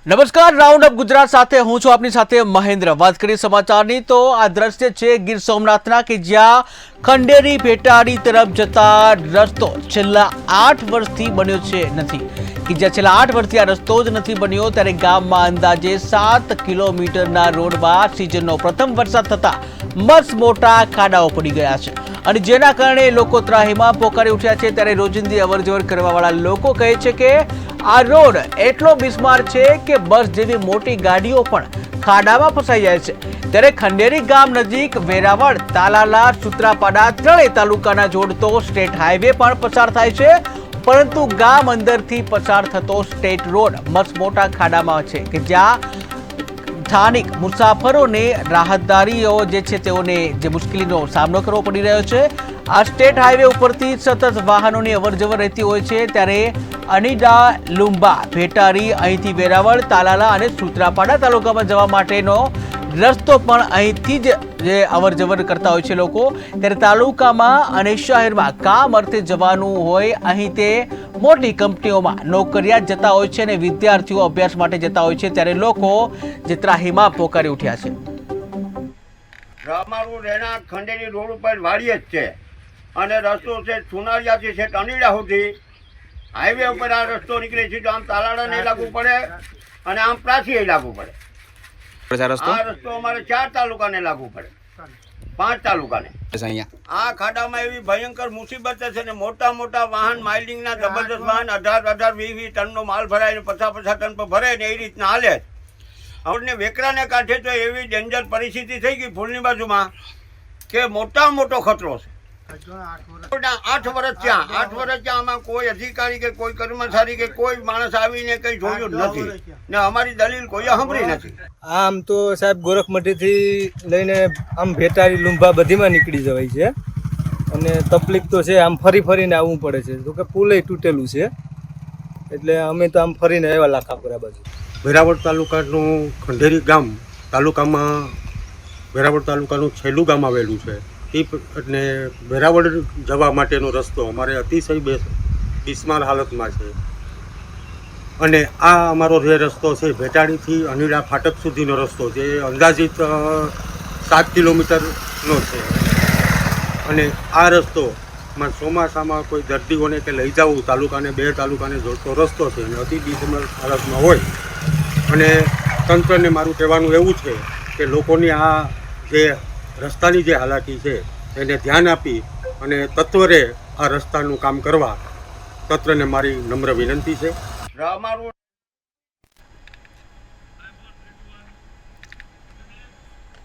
નમસ્કાર, round up Gujarat સાથે હું છું આપની સાથે મહેન્દ્ર। વાત કરીએ સમાચારની તો આ દ્રશ્ય છે ગીર સોમનાથના કે જ્યાં ખંડેરી ભેટાડી તરફ જતા રસ્તો છેલ્લા 8 વર્ષથી બન્યો છે નથી કે જ્યાં છેલ્લા 8 વર્ષથી આ રસ્તો જ નથી બન્યો ત્યારે ગામમાં અંદાજે 7 કિલોમીટરના રોડમાં સિઝનનો પ્રથમ વરસાદ થતા મસ્ત મોટા ખાડાઓ પડી ગયા છે અને જેના કારણે લોકો ત્રાહિમામ પોકારી ઉઠ્યા છે। ત્યારે રોજિંદી અવરજવર કરવાવાળા લોકો કહે છે કે આ રોડ એટલો બિસ્માર છે કે બસ જેવી મોટી ગાડીઓ પણ ખાડામાં ફસાઈ જાય છે। ત્યારે ખંડેરી ગામ નજીક વેરાવળ, તાલાલા, સૂત્રાપાડા ત્રણેય તાલુકાના જોડતો સ્ટેટ હાઈવે પણ પસાર થાય છે, પરંતુ ગામ અંદરથી પસાર થતો સ્ટેટ રોડ મસ્ત મોટા ખાડામાં છે કે જ્યાં સ્થાનિક મુસાફરોને રાહતદારીઓ જે છે તેઓને જે મુશ્કેલીનો સામનો કરવો પડી રહ્યો છે। આ સ્ટેટ હાઈવે ઉપરથી સતત વાહનોની અવરજવર રહેતી હોય છે ત્યારે અનીડા, લુંબા, ભેટારી, અહીંથી વેરાવળ, તાલાલા અને સૂત્રાપાડા તાલુકામાં જવા માટેનો રસ્તો પણ અહીંથી જ જે અવરજવર કરતા હોય છે લોકો। ત્યારે તાલુકામાં અને શહેરમાં કામ અર્થે જવાનું હોય, અહીં તે મોટી કંપનીઓમાં નોકરિયાત જતા હોય છે અને વિદ્યાર્થીઓ અભ્યાસ માટે જતા હોય છે ત્યારે લોકો જે ત્રાહિમામ પોકારી ઉઠ્યા છે। અમારું રહેણાંક ખંડેરી રોડ ઉપર વાડી જ છે અને રસ્તો છે સુનારિયાથી છે અનીડા સુધી હાઈવે ઉપર આ રસ્તો નીકળે છે તો આમ તાલાળાને લાગુ પડે અને આમ પ્રાચીએ લાગુ પડે। આ રસ્તો અમારે 4 તાલુકાને લાગુ પડે, 5 તાલુકાને। આ ખાડામાં એવી ભયંકર મુસીબત છે ને મોટા મોટા વાહન માઇલિંગના જબરદસ્ત વાહન 18-20 ટનનો માલ ભરાય ને 50 ટન પર ભરાય ને એ રીતના હાલે। આપણે વેકરાને કાંઠે તો એવી ડેન્જર પરિસ્થિતિ થઈ ગઈ ફૂલની બાજુમાં કે મોટામાં મોટો ખતરો છે। 8 વર્ષ ત્યાં આમાં કોઈ અધિકારી કે કોઈ કર્મચારી કે કોઈ માણસ આવીને કઈ જોયું જ નથી ને અમારી દલીલ કોઈ સાંભળી નથી। આમ તો સાહેબ ગોરખમઢીથી લઈને આમ ભેટારી, લુંબા બધીમાં નીકળી જવાય છે અને તકલીફ તો છે, આમ ફરીને આવવું પડે છે તો કે પુલે તૂટેલું છે એટલે અમે તો આમ ફરીને આવ્યા લાખાપુરા બાજુ। વેરાવળ તાલુકાનું ખંડેરી ગામ વેરાવળ તાલુકાનું છેલ્લું ગામ આવેલું છે અને વેરાવળ જવા માટેનો રસ્તો અમારે અતિશય બિસ્માર હાલતમાં છે અને આ અમારો જે રસ્તો છે ભેટાડીથી અનીડા ફાટક સુધીનો રસ્તો જે અંદાજિત 7 કિલોમીટરનો છે અને આ રસ્તોમાં ચોમાસામાં કોઈ દર્દીઓને કે લઈ જવું તાલુકાને 2 તાલુકાને જોડતો રસ્તો છે અને અતિ બિસ્માર હાલતમાં હોય અને તંત્રને મારું કહેવાનું એવું છે કે લોકોની આ જે રસ્તાની જે હાલાકી છે એને ધ્યાન આપી અને તત્વરે આ રસ્તાનું કામ કરવા તંત્રને મારી નમ્ર વિનંતી છે। અમારું